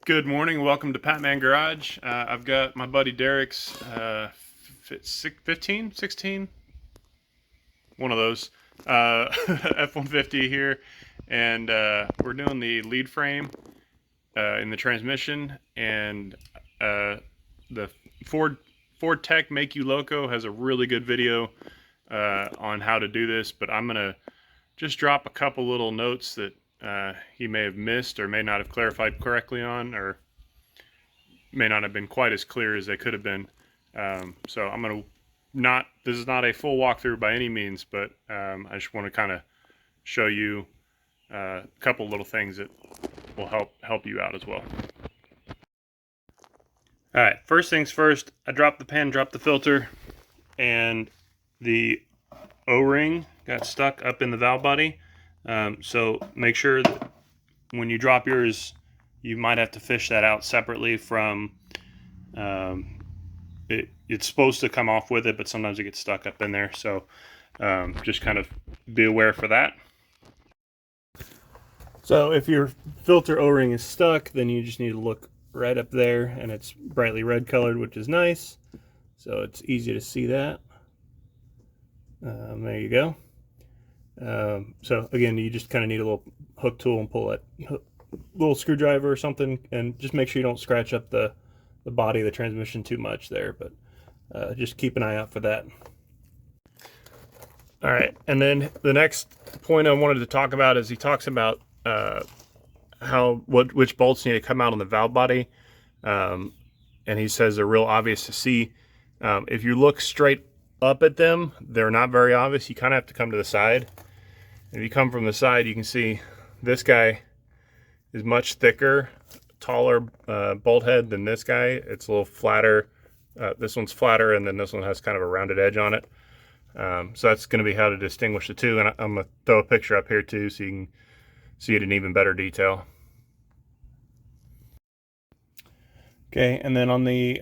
Good morning. Welcome to Patman Garage. I've got my buddy Derek's 15, 16, one of those F-150 here, and we're doing the lead frame in the transmission, and the Ford Tech Makuloco has a really good video on how to do this, but I'm gonna just drop a couple little notes that he may have missed or may not have clarified correctly on, or may not have been quite as clear as they could have been. So I'm going to this is not a full walkthrough by any means, but I just want to kind of show you a couple little things that will help you out as well. All right, first things first, I dropped the pen, dropped the filter, and the O-ring got stuck up in the valve body. So make sure that when you drop yours, you might have to fish that out separately from, it's supposed to come off with it, but sometimes it gets stuck up in there. So just kind of be aware for that. So if your filter O-ring is stuck, then you just need to look right up there, and it's brightly red colored, which is nice. So it's easy to see that. There you go. So again, you just kind of need a little hook tool and pull it, little screwdriver or something, and just make sure you don't scratch up the body of the transmission too much there, but just keep an eye out for that. All right, and then the next point I wanted to talk about is he talks about which bolts need to come out on the valve body, and he says they're real obvious to see. If you look straight up at them, they're not very obvious. You kind of have to come to the side. If you come from the side, you can see this guy is much thicker, taller bolt head than this guy. It's a little flatter. This one's flatter, and then this one has kind of a rounded edge on it. So that's going to be how to distinguish the two. And I'm going to throw a picture up here too, so you can see it in even better detail. Okay, and then on the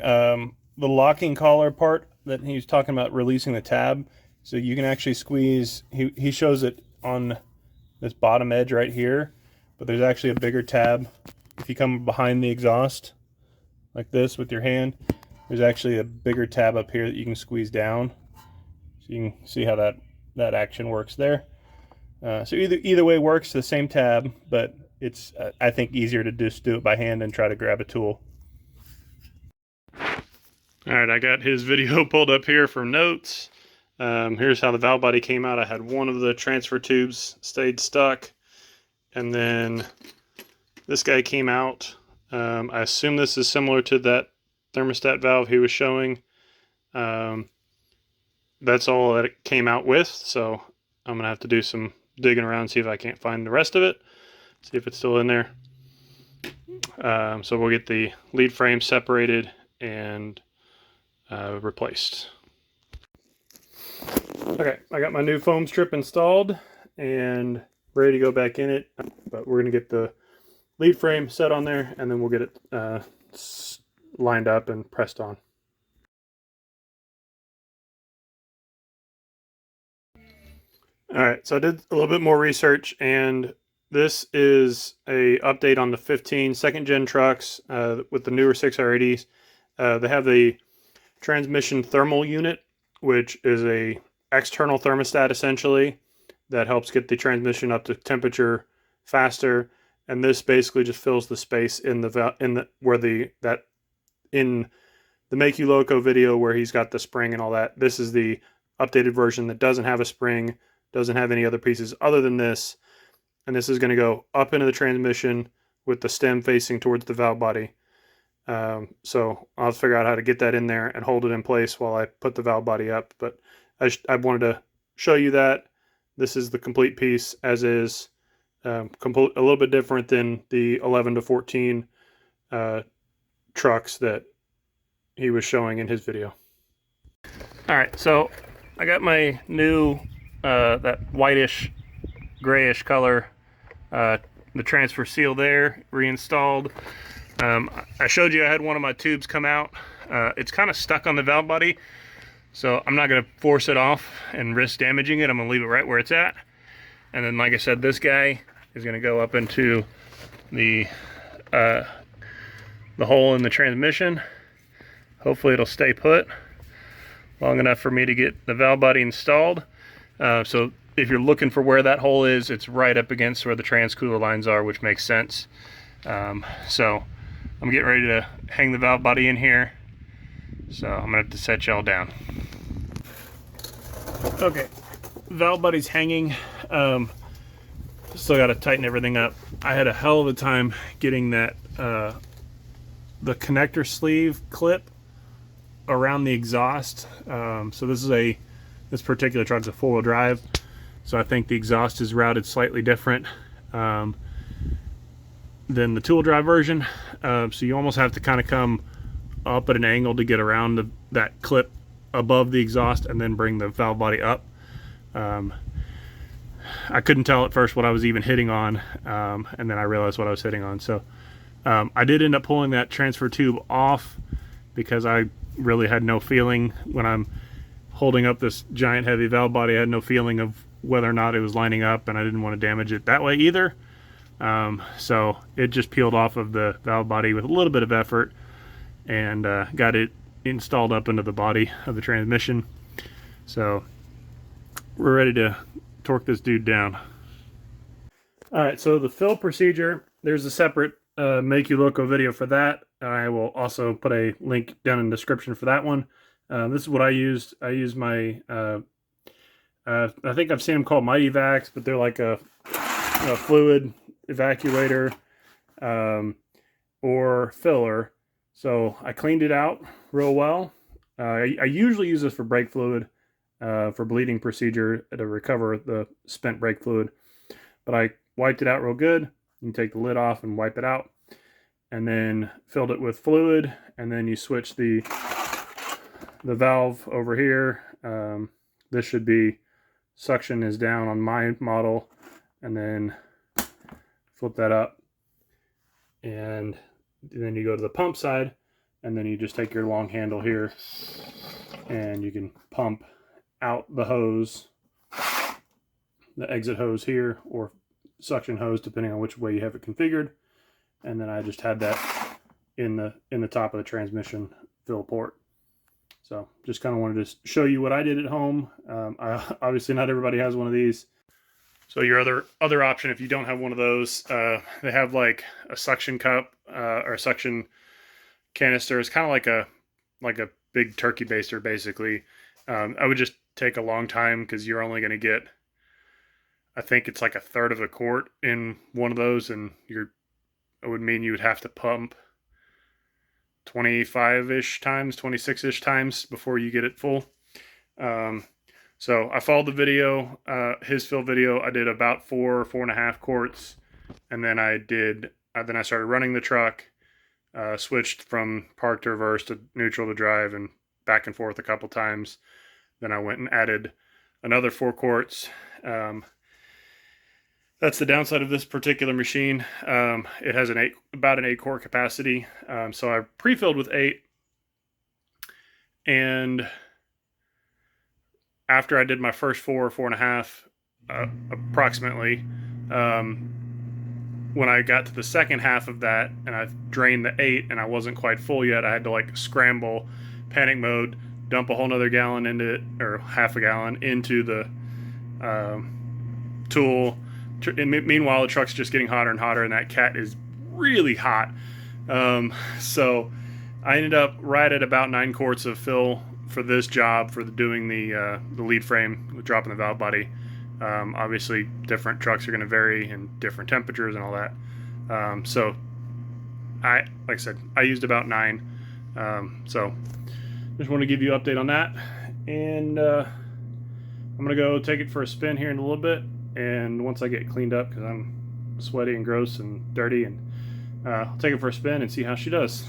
locking collar part that he was talking about, releasing the tab, so you can actually squeeze. He shows it on this bottom edge right here, but there's actually a bigger tab. If you come behind the exhaust like this with your hand, there's actually a bigger tab up here that you can squeeze down. So you can see how that action works there. So either way works, the same tab, but it's I think easier to just do it by hand and try to grab a tool. All right, I got his video pulled up here for notes. Here's how the valve body came out. I had one of the transfer tubes stayed stuck, and then this guy came out. I assume this is similar to that thermostat valve he was showing. That's all that it came out with, so I'm gonna have to do some digging around, see if I can't find the rest of it, see if it's still in there. So we'll get the lead frame separated and replaced. Okay, I got my new foam strip installed and ready to go back in it, but we're gonna get the lead frame set on there, and then we'll get it lined up and pressed on. All right, so I did a little bit more research, and this is a update on the 15 second gen trucks with the newer 6R80s. They have the transmission thermal unit, which is a external thermostat essentially that helps get the transmission up to temperature faster, and this basically just fills the space in the Makuloco video where he's got the spring and all that. This is the updated version that doesn't have a spring, doesn't have any other pieces other than this, and this is going to go up into the transmission with the stem facing towards the valve body. So I'll figure out how to get that in there and hold it in place while I put the valve body up, but I wanted to show you that this is the complete piece as is, a little bit different than the 11 to 14 trucks that he was showing in his video. All right, so I got my new that whitish grayish color, the transfer seal there reinstalled. I showed you I had one of my tubes come out. It's kind of stuck on the valve body, so I'm not going to force it off and risk damaging it. I'm going to leave it right where it's at. And then, like I said, this guy is going to go up into the the hole in the transmission. Hopefully it'll stay put long enough for me to get the valve body installed. So if you're looking for where that hole is, it's right up against where the transcooler lines are, which makes sense. So I'm getting ready to hang the valve body in here. So I'm gonna have to set y'all down. Okay, valve body's hanging. Still got to tighten everything up. I had a hell of a time getting that the connector sleeve clip around the exhaust. So this particular truck's a four-wheel drive, so I think the exhaust is routed slightly different than the two-wheel drive version. So you almost have to kind of come up at an angle to get around that clip above the exhaust and then bring the valve body up. I couldn't tell at first what I was even hitting on, and then I realized what I was hitting on. So I did end up pulling that transfer tube off because I really had no feeling when I'm holding up this giant heavy valve body. I had no feeling of whether or not it was lining up, and I didn't want to damage it that way either. So it just peeled off of the valve body with a little bit of effort and got it installed up into the body of the transmission. So we're ready to torque this dude down. Alright, so the fill procedure, there's a separate Makuloco video for that. I will also put a link down in the description for that one. This is what I used. I used my, I think I've seen them called Mighty Vacs, but they're like a fluid evacuator or filler. So I cleaned it out real well. I usually use this for brake fluid, for bleeding procedure to recover the spent brake fluid. But I wiped it out real good. You can take the lid off and wipe it out. And then filled it with fluid. And then you switch the valve over here. This should be suction is down on my model. And then flip that up. And then you go to the pump side. And then you just take your long handle here. And you can pump out the hose, the exit hose here, or suction hose, depending on which way you have it configured. And then I just had that in the top of the transmission fill port. So just kind of wanted to show you what I did at home. Obviously not everybody has one of these. So your other option, if you don't have one of those, they have like a suction cup or a suction canister. It's kind of like a big turkey baster, basically. I would just take a long time because you're only going to get, I think it's like a third of a quart in one of those, and it would mean you would have to pump 25-ish times, 26-ish times before you get it full. So I followed the video, his fill video. I did about 4.5 quarts, and then I started running the truck, switched from park to reverse to neutral to drive, and back and forth a couple times. Then I went and added another 4 quarts. That's the downside of this particular machine. It has about an 8 quart capacity. So I pre-filled with 8. And after I did my first 4.5, approximately, when I got to the second half of that and I drained the 8 and I wasn't quite full yet, I had to like scramble, panic mode, dump a whole nother gallon into it, or half a gallon into the tool. And meanwhile, the truck's just getting hotter and hotter, and that cat is really hot. So I ended up right at about 9 quarts of fill for this job, for doing the lead frame, dropping the valve body. Obviously, different trucks are going to vary in different temperatures and all that. So like I said, I used about 9. So just want to give you an update on that, and I'm gonna go take it for a spin here in a little bit, and once I get cleaned up, because I'm sweaty and gross and dirty, and I'll take it for a spin and see how she does.